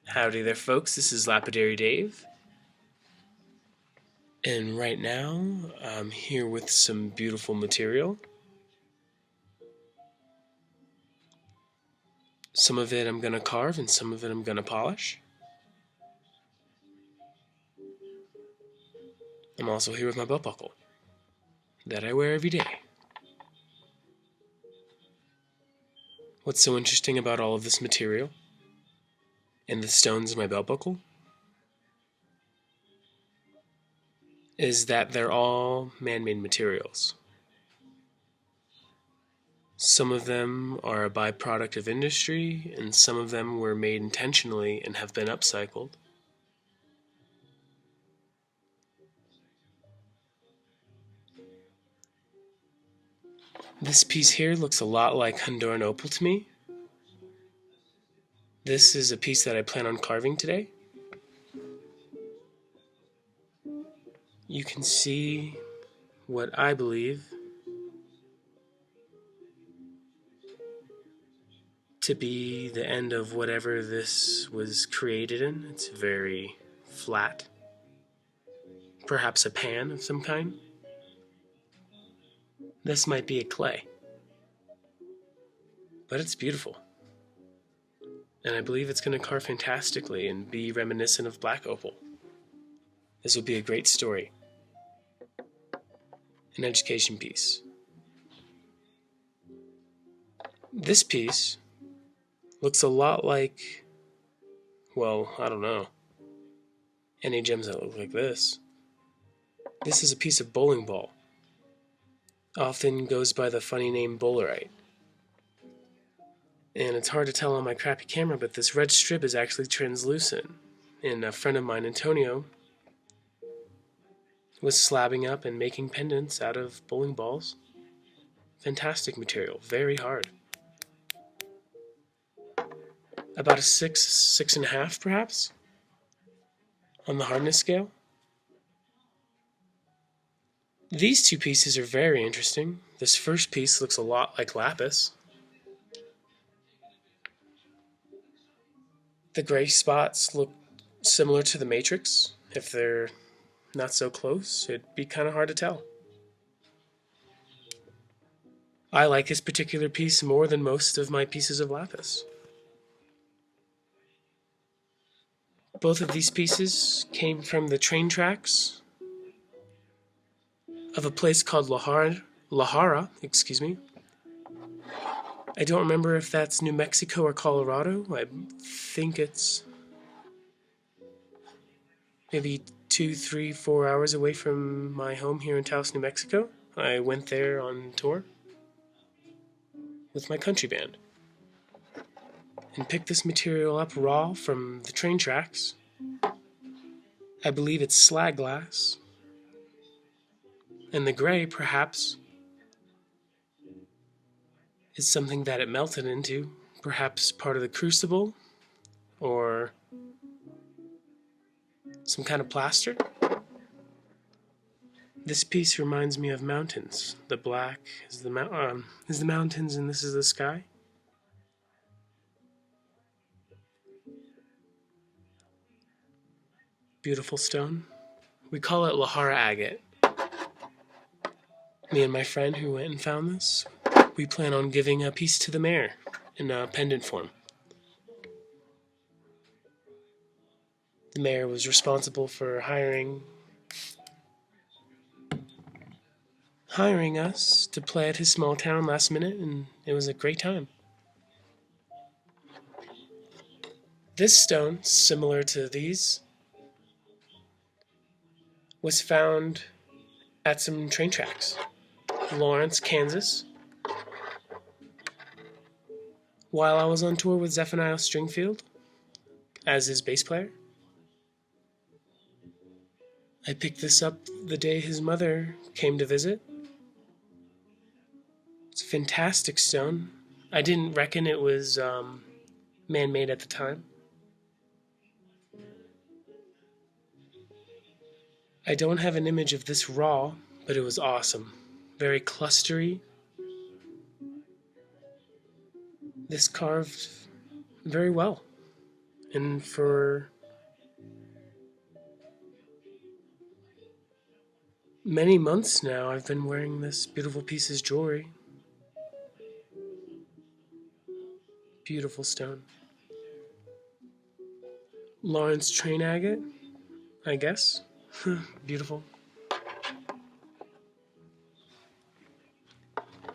Howdy there, folks. This is Lapidary Dave. And right now, I'm here with some beautiful material. Some of it I'm going to carve and some of it I'm going to polish. I'm also here with my belt buckle that I wear every day. What's so interesting about all of this material and the stones in my belt buckle is that they're all man-made materials. Some of them are a byproduct of industry, and some of them were made intentionally and have been upcycled. This piece here looks a lot like Honduran opal to me. This is a piece that I plan on carving today. You can see what I believe to be the end of whatever this was created in. It's very flat. Perhaps a pan of some kind. This might be a clay. But it's beautiful. And I believe it's going to carve fantastically and be reminiscent of Black Opal. This will be a great story. An education piece. This piece looks a lot like, well, I don't know, any gems that look like this. This is a piece of bowling ball. Often goes by the funny name Bowlerite. And it's hard to tell on my crappy camera, but this red strip is actually translucent. And a friend of mine, Antonio, was slabbing up and making pendants out of bowling balls. Fantastic material, very hard. About a 6.5 perhaps, on the hardness scale. These two pieces are very interesting. This first piece looks a lot like lapis. The gray spots look similar to the matrix. If they're not so close, it'd be kind of hard to tell. I like this particular piece more than most of my pieces of lapis. Both of these pieces came from the train tracks of a place called Lahara. I don't remember if that's New Mexico or Colorado. I think it's maybe 2, 3, 4 hours away from my home here in Taos, New Mexico. I went there on tour with my country band and picked this material up raw from the train tracks. I believe it's slag glass. And the gray, perhaps, is something that it melted into, perhaps part of the crucible, or some kind of plaster. This piece reminds me of mountains. The black is the mountains, and this is the sky. Beautiful stone. We call it Lahara agate. Me and my friend who went and found this, we plan on giving a piece to the mayor in a pendant form. The mayor was responsible for hiring us to play at his small town last minute, and it was a great time. This stone, similar to these, was found at some train tracks. Lawrence, Kansas. While I was on tour with Zephaniah Stringfield as his bass player. I picked this up the day his mother came to visit. It's a fantastic stone. I didn't reckon it was man-made at the time. I don't have an image of this raw, but it was awesome. Very clustery. This carved very well. And for many months now, I've been wearing this beautiful piece as jewelry. Beautiful stone. Lawrence train agate, I guess. Beautiful.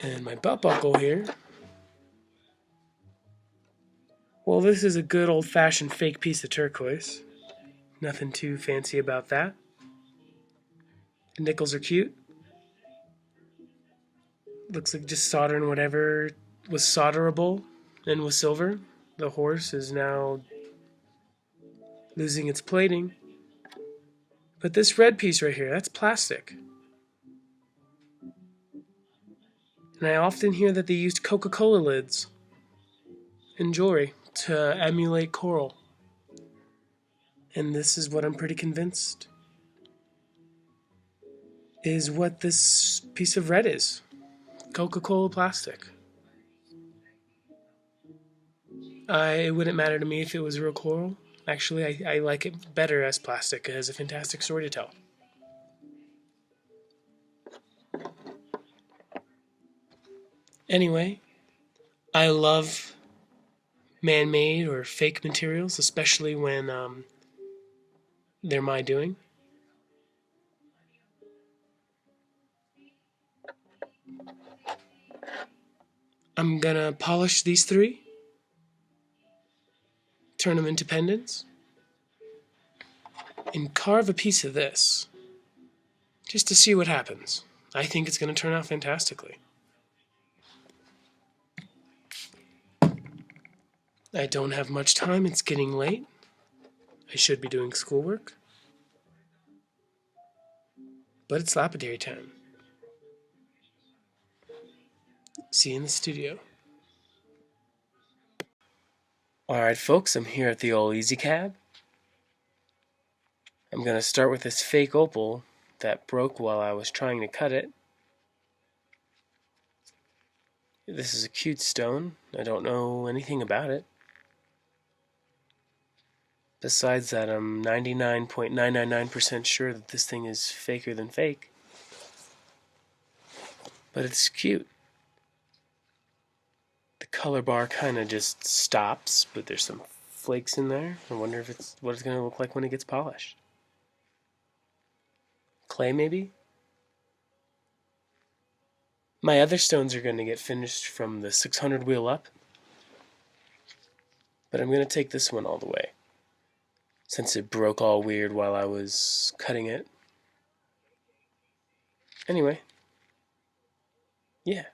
And my belt buckle here. Well, this is a good old-fashioned fake piece of turquoise. Nothing too fancy about that. The nickels are cute. Looks like just soldering whatever was solderable and was silver. The horse is now losing its plating. But this red piece right here, that's plastic. And I often hear that they used Coca-Cola lids in jewelry to emulate coral. And this is what I'm pretty convinced is what this piece of red is. Coca-Cola plastic. It wouldn't matter to me if it was real coral. Actually, I like it better as plastic. It has a fantastic story to tell. Anyway, I love man-made or fake materials, especially when they're my doing. I'm gonna polish these three, turn them into pendants, and carve a piece of this, just to see what happens. I think it's gonna turn out fantastically. I don't have much time, it's getting late. I should be doing schoolwork. But it's Lapidary time. See you in the studio. Alright folks, I'm here at the old Easy Cab. I'm going to start with this fake opal that broke while I was trying to cut it. This is a cute stone. I don't know anything about it. Besides that, I'm 99.999% sure that this thing is faker than fake. But it's cute. The color bar kind of just stops, but there's some flakes in there. I wonder if it's what it's going to look like when it gets polished. Clay, maybe? My other stones are going to get finished from the 600 wheel up. But I'm going to take this one all the way, since it broke all weird while I was cutting it. Anyway, yeah.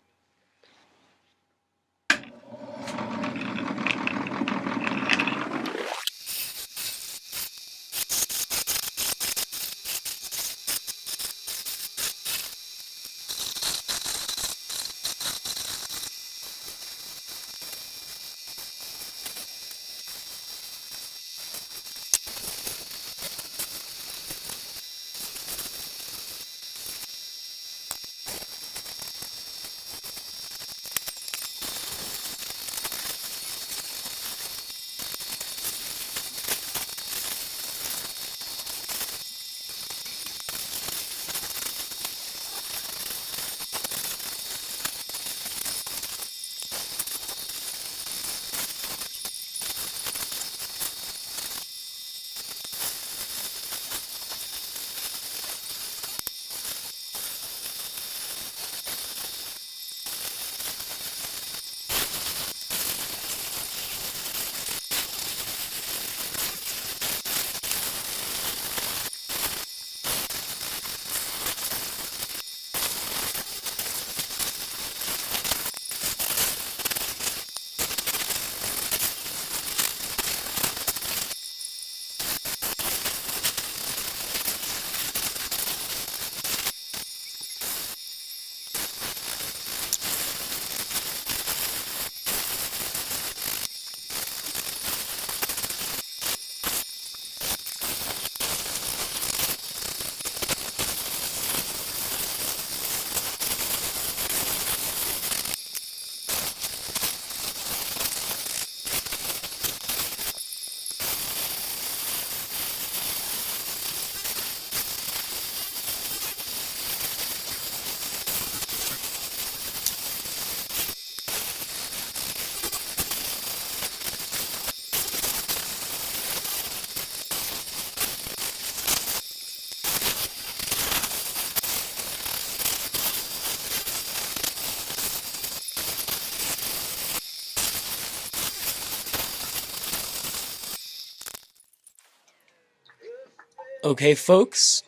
Okay, folks,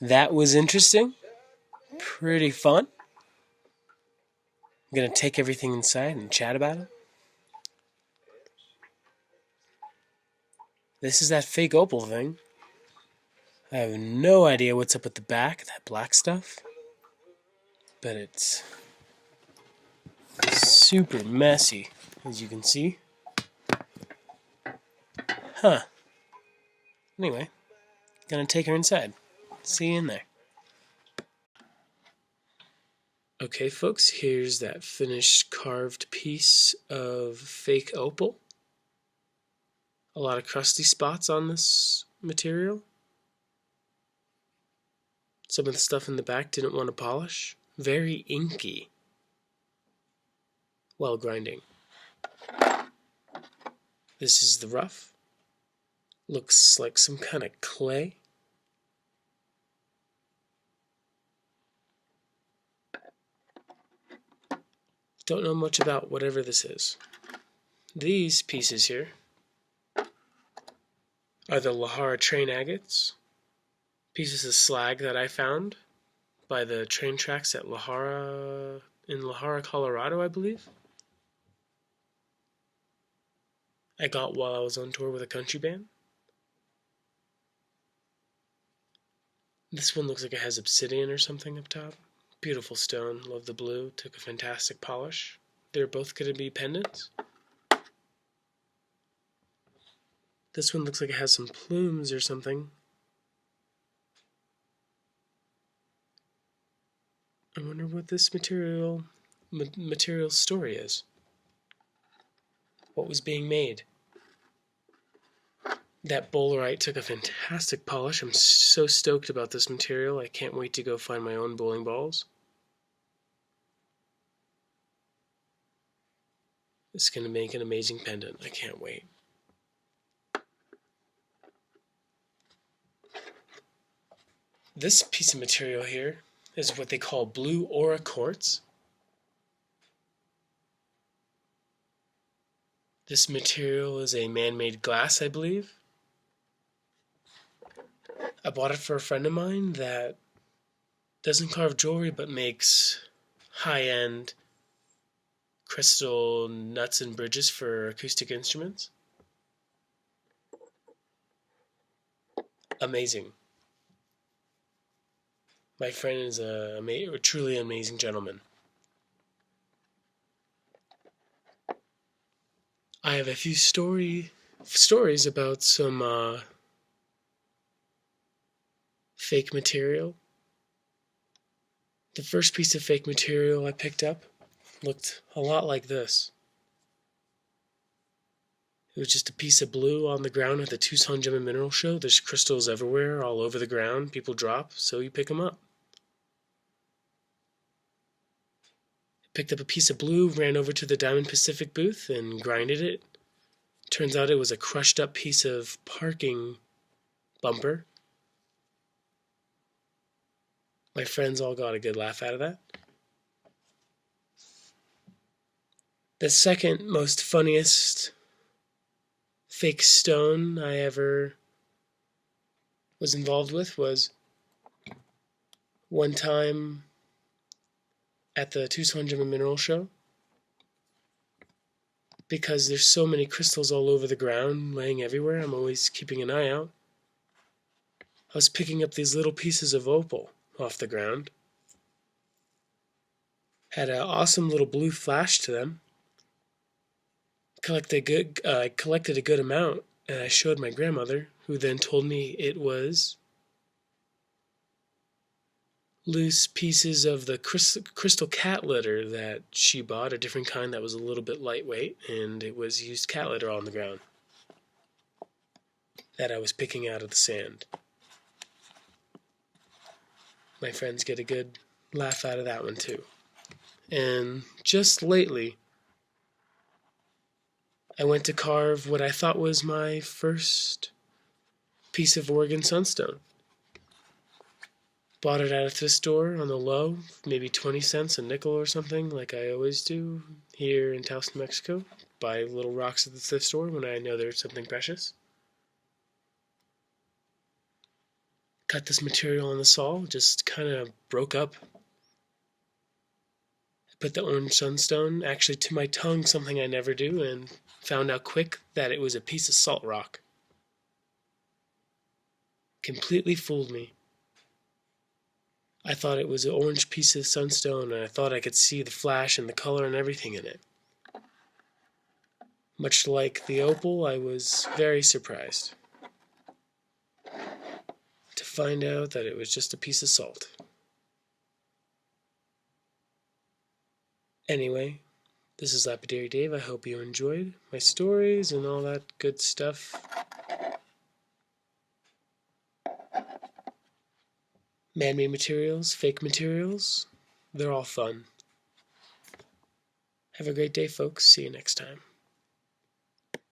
that was interesting. Pretty fun. I'm going to take everything inside and chat about it. This is that fake opal thing. I have no idea what's up with the back, that black stuff. But it's super messy, as you can see. Huh. Anyway, gonna take her inside. See you in there. Okay, folks, here's that finished carved piece of fake opal. A lot of crusty spots on this material. Some of the stuff in the back didn't want to polish. Very inky while grinding. This is the rough. Looks like some kind of clay. Don't know much about whatever this is. These pieces here are the Lahara train agates. Pieces of slag that I found by the train tracks at Lahara, in Lahara, Colorado, I believe. I got while I was on tour with a country band. This one looks like it has obsidian or something up top. Beautiful stone, love the blue, took a fantastic polish. They're both going to be pendants. This one looks like it has some plumes or something. I wonder what this material story is. What was being made? That Bowlerite took a fantastic polish. I'm so stoked about this material. I can't wait to go find my own bowling balls. It's going to make an amazing pendant. I can't wait. This piece of material here is what they call blue aura quartz. This material is a man-made glass, I believe. I bought it for a friend of mine that doesn't carve jewelry but makes high-end crystal nuts and bridges for acoustic instruments. Amazing. My friend is a truly amazing gentleman. I have a few stories about some fake material. The first piece of fake material I picked up looked a lot like this. It was just a piece of blue on the ground at the Tucson Gem and Mineral Show. There's crystals everywhere, all over the ground. People drop, so you pick them up. Picked up a piece of blue, ran over to the Diamond Pacific booth and grinded it. Turns out it was a crushed up piece of parking bumper. My friends all got a good laugh out of that. The second most funniest fake stone I ever was involved with was one time at the Tucson Gem and Mineral Show. Because there's so many crystals all over the ground, laying everywhere, I'm always keeping an eye out. I was picking up these little pieces of opal off the ground. Had an awesome little blue flash to them. I collected a good amount, and I showed my grandmother, who then told me it was loose pieces of the crystal cat litter that she bought, a different kind that was a little bit lightweight, and it was used cat litter on the ground that I was picking out of the sand. My friends get a good laugh out of that one too. And just lately, I went to carve what I thought was my first piece of Oregon Sunstone. Bought it at a thrift store on the low, maybe 20 cents, a nickel or something, like I always do here in Taos, New Mexico. Buy little rocks at the thrift store when I know there's something precious. got this material on the saw, just kind of broke up. I put the orange sunstone actually to my tongue, something I never do, and found out quick that it was a piece of salt rock. Completely fooled me. I thought it was an orange piece of sunstone, and I thought I could see the flash and the color and everything in it. Much like the opal, I was very surprised to find out that it was just a piece of salt. Anyway, this is Lapidary Dave. I hope you enjoyed my stories and all that good stuff. Man-made materials, fake materials, they're all fun. Have a great day, folks. See you next time.